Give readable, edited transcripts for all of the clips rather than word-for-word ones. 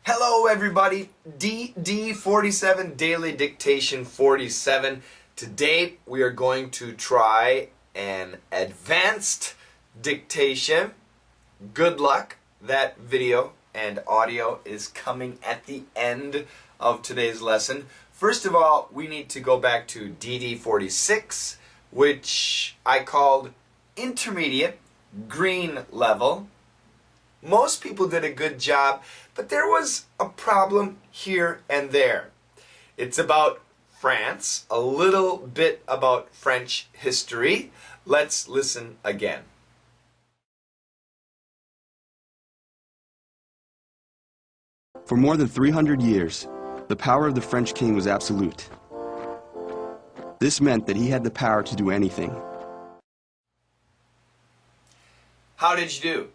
Hello everybody, DD47, Daily Dictation 47. Today we are going to try an advanced dictation. Good luck. That video and audio is coming at the end of today's lesson. First of all, we need to go back to DD46, which I called intermediate, green level. Most people did a good job, but there was a problem here and there. It's about France, a little bit about French history. Let's listen again. For more than 300 years, the power of the French king was absolute. This meant that he had the power to do anything. How did you do?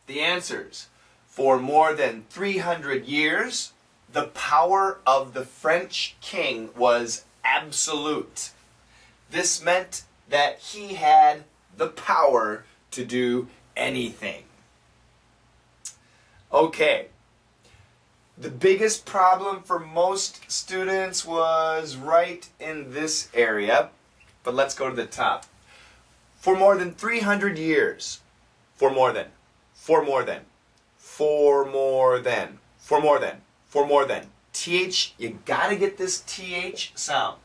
The answers. For more than 300 years, the power of the French king was absolute. This meant that he had the power to do anything. Okay. The biggest problem for most students was right in this area, but let's go to the top. For more than 300 years, for more than, TH, you gotta get this TH sound.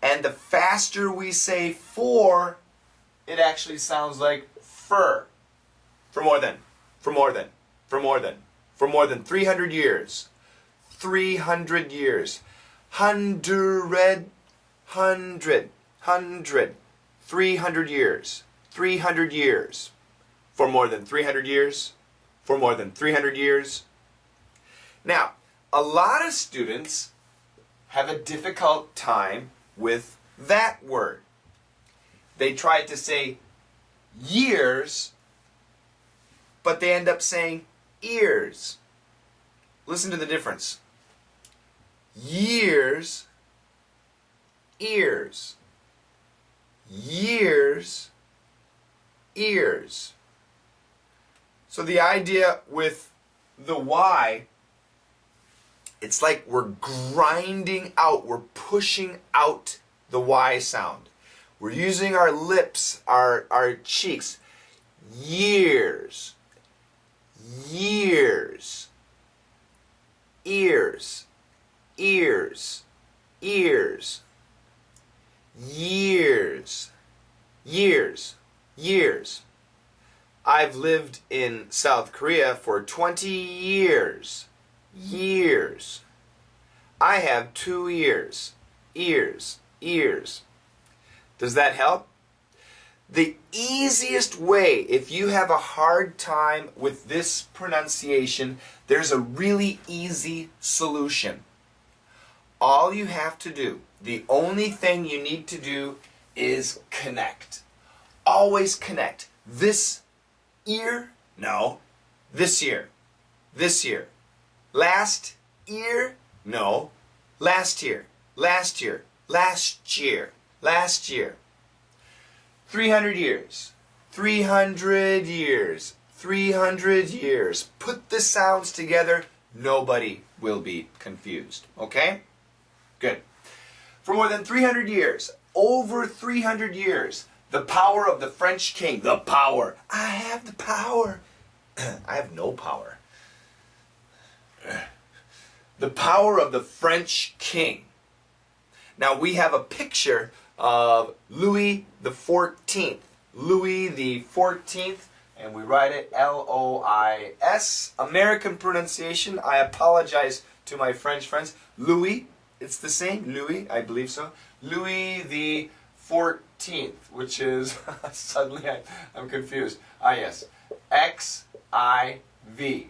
And the faster we say for, it actually sounds like fur. For more than 300 years. 300 years. Hundred. 300 years. 300 years. For more than 300 years. For more than 300 years. Now, a lot of students have a difficult time with that word. They try to say years, but they end up saying ears. Listen to the difference. Years, ears. Years, ears. So the idea with the Y, it's like we're grinding out, we're pushing out the Y sound. We're using our lips, our cheeks. Years, years, ears, ears, ears, years, years, years. I've lived in South Korea for 20 years. Years. I have 2 ears. Ears. Ears. Does that help? The easiest way, if you have a hard time with this pronunciation, there's a really easy solution. All you have to do, the only thing you need to do is connect. Always connect. This ear? No. This year. This year. Last year? No. Last year. Last year. Last year. Last year. 300 years. 300 years. 300 years. Put the sounds together. Nobody will be confused. Okay? Good. For more than 300 years, over 300 years, the power of the French king. The power. I have the power. I have no power. The power of the French king. Now we have a picture of Louis the 14th. Louis the 14th, and we write it L-O-I-S. American pronunciation, I apologize to my French friends. Louis, it's the same, Louis, I believe so. Louis the 14th, which is, suddenly I'm confused. Yes, X-I-V.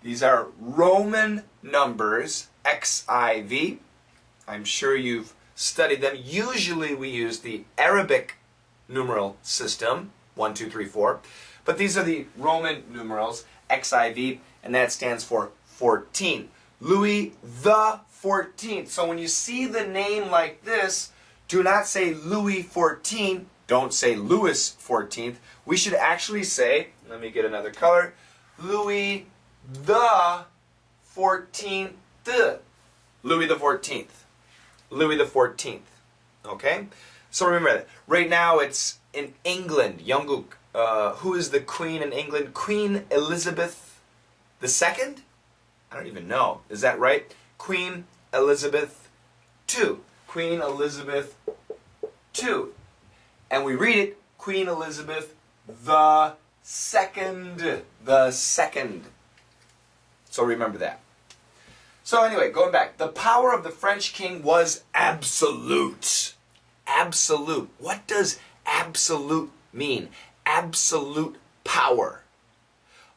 These are Roman numbers, X-I-V. I'm sure you've studied them. Usually we use the Arabic numeral system, 1, 2, 3, 4. But these are the Roman numerals, XIV, and that stands for 14. Louis the 14th. So when you see the name like this, do not say Louis 14. Don't say Louis 14th. We should actually say, let me get another color, Louis the 14th. Louis the 14th. Louis the 14th. Okay? So remember that. Right now it's in England. Yongguk. Who is the queen in England? Queen Elizabeth II? I don't even know. Is that right? Queen Elizabeth II. Queen Elizabeth II. And we read it, Queen Elizabeth the Second. The Second. So remember that. So anyway, going back. The power of the French king was absolute. Absolute. What does absolute mean? Absolute power.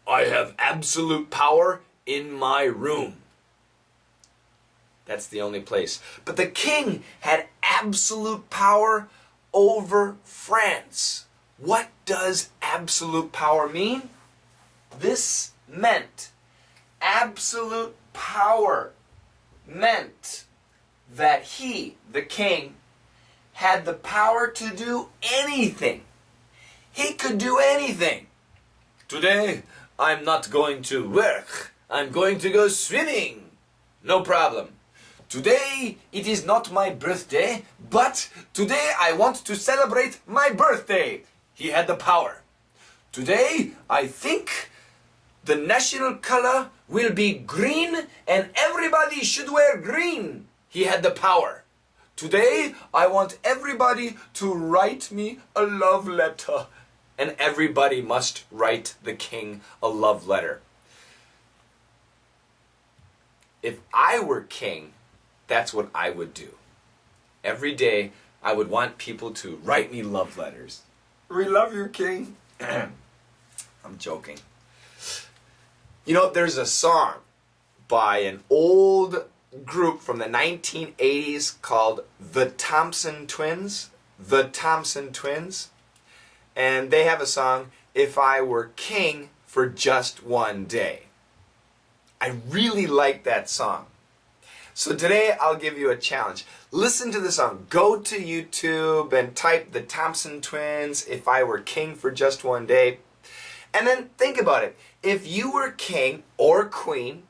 I have absolute power in my room. That's the only place. But the king had absolute power over France. What does absolute power mean? This meant, absolute power meant that he, the king, had the power to do anything. He could do anything. Today, I'm not going to work. I'm going to go swimming. No problem. Today, it is not my birthday, but today I want to celebrate my birthday. He had the power. Today, I think the national color will be green and everybody should wear green. He had the power. Today, I want everybody to write me a love letter. And everybody must write the king a love letter. If I were king, that's what I would do. Every day, I would want people to write me love letters. We love you, king. I'm joking. You know, there's a song by an old group from the 1980s called the Thompson Twins. The Thompson Twins. And they have a song, If I Were King for Just One Day. I really like that song. So today I'll give you a challenge. Listen to the song. Go to YouTube and type the Thompson Twins, If I Were King for Just One Day. And then think about it. If you were king or queen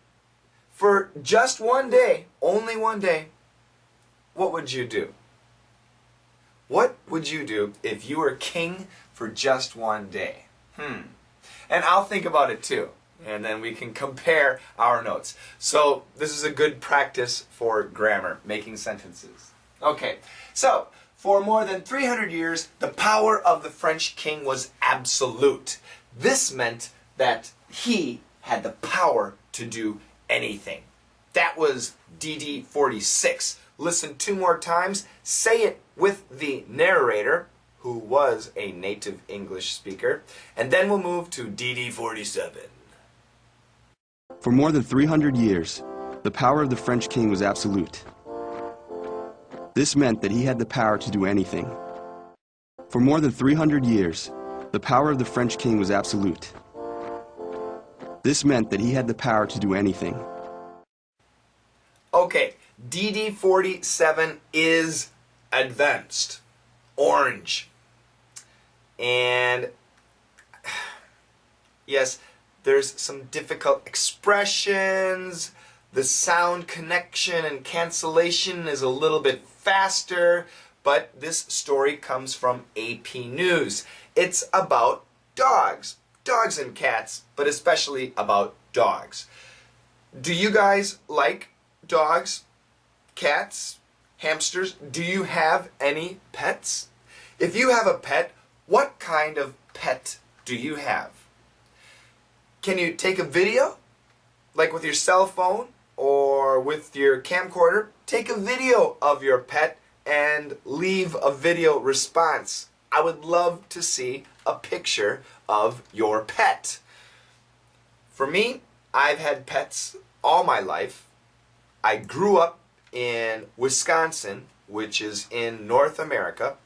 for just one day, only one day, what would you do? What would you do if you were king for just one day? And I'll think about it too. And then we can compare our notes. So this is a good practice for grammar, making sentences. Okay, so for more than 300 years, the power of the French king was absolute. This meant that he had the power to do anything. That was DD 46. Listen 2 more times. Say it with the narrator, who was a native English speaker. And then we'll move to DD 47. For more than 300 years, the power of the French king was absolute. This meant that he had the power to do anything. For more than 300 years, the power of the French king was absolute. This meant that he had the power to do anything. Okay, DD 47 is advanced. Orange. And yes, there's some difficult expressions. The sound connection and cancellation is a little bit faster, but this story comes from AP News. It's about dogs. Dogs and cats, but especially about dogs. Do you guys like dogs, cats, hamsters? Do you have any pets? If you have a pet, what kind of pet do you have? Can you take a video? Like with your cell phone or with your camcorder? Take a video of your pet and leave a video response. I would love to see a picture of your pet. For me, I've had pets all my life. I grew up in Wisconsin, which is in North America,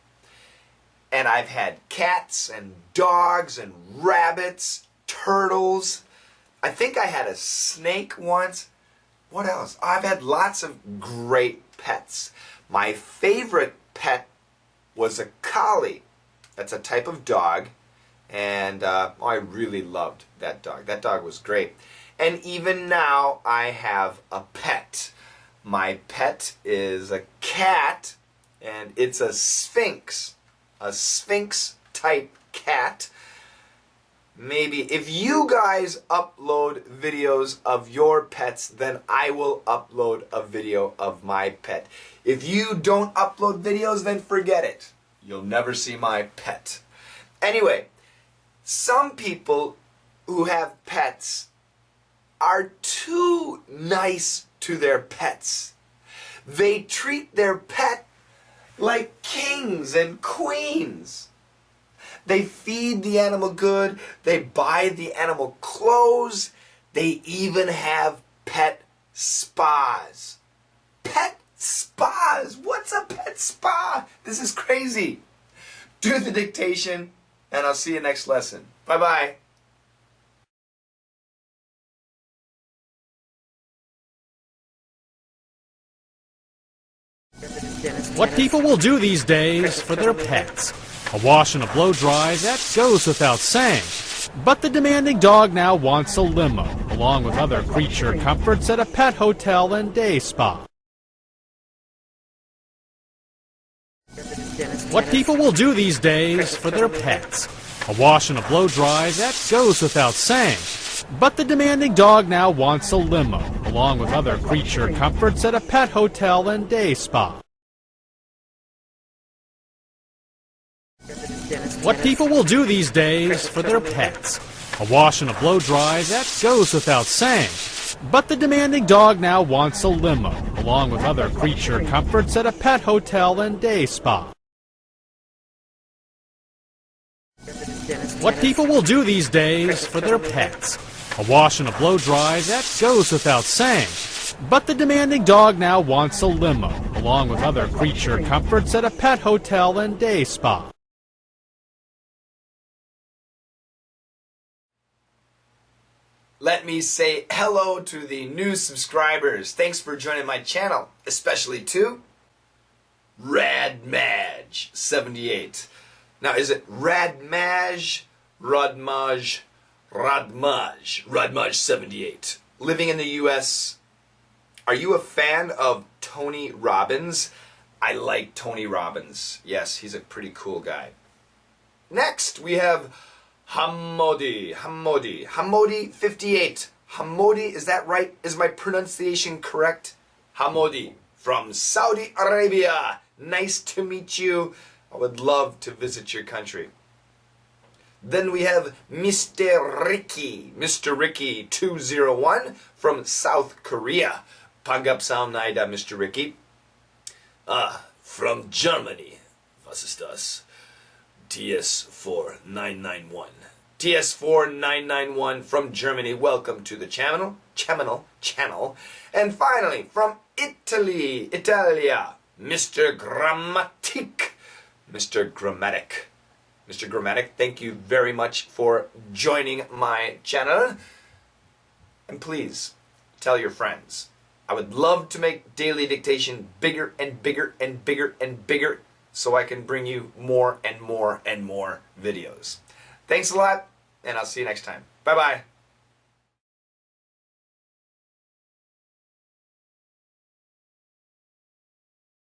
and I've had cats and dogs and rabbits, turtles. I think I had a snake once. What else? I've had lots of great pets. My favorite pet was a collie. That's a type of dog, and I really loved that dog. That dog was great. And even now, I have a pet. My pet is a cat, and it's a Sphinx type cat. Maybe if you guys upload videos of your pets, then I will upload a video of my pet. If you don't upload videos, then forget it. You'll never see my pet. Anyway, some people who have pets are too nice to their pets. They treat their pet like kings and queens. They feed the animal good, they buy the animal clothes, they even have pet spas. Pet spas? What's a pet spa? This is crazy. Do the dictation, and I'll see you next lesson. Bye-bye. What people will do these days for their pets. A wash and a blow dry, that goes without saying. But the demanding dog now wants a limo, along with other creature comforts at a pet hotel and day spa. What people will do these days for their pets. A wash and a blow dry, that goes without saying. But the demanding dog now wants a limo, along with other creature comforts at a pet hotel and day spa. What people will do these days for their pets. A wash and a blow dry, that goes without saying. But the demanding dog now wants a limo, along with other creature comforts at a pet hotel and day spa. What people will do these days for their pets. A wash and a blow dry, that goes without saying. But the demanding dog now wants a limo, along with other creature comforts at a pet hotel and day spa. Let me say hello to the new subscribers. Thanks for joining my channel, especially to Radmaj78. Now, is it Radmaj, Radmaj, Radmaj78? Living in the U.S. Are you a fan of Tony Robbins? I like Tony Robbins. Yes, he's a pretty cool guy. Next, we have Hamodi 58. Hamodi, is that right? Is my pronunciation correct? Hamodi from Saudi Arabia. Nice to meet you. I would love to visit your country. Then we have Mr. Ricky 201 from South Korea. Pagapsaumnaida, Mr. Ricky. From Germany. Was ist das? TS4991. TS4991 from Germany. Welcome to the channel. And finally, from Italia, Mr. Grammatic. Mr. Grammatic, thank you very much for joining my channel. And please, tell your friends. I would love to make daily dictation bigger and bigger and bigger and bigger, so I can bring you more and more and more videos. Thanks a lot, and I'll see you next time. Bye-bye.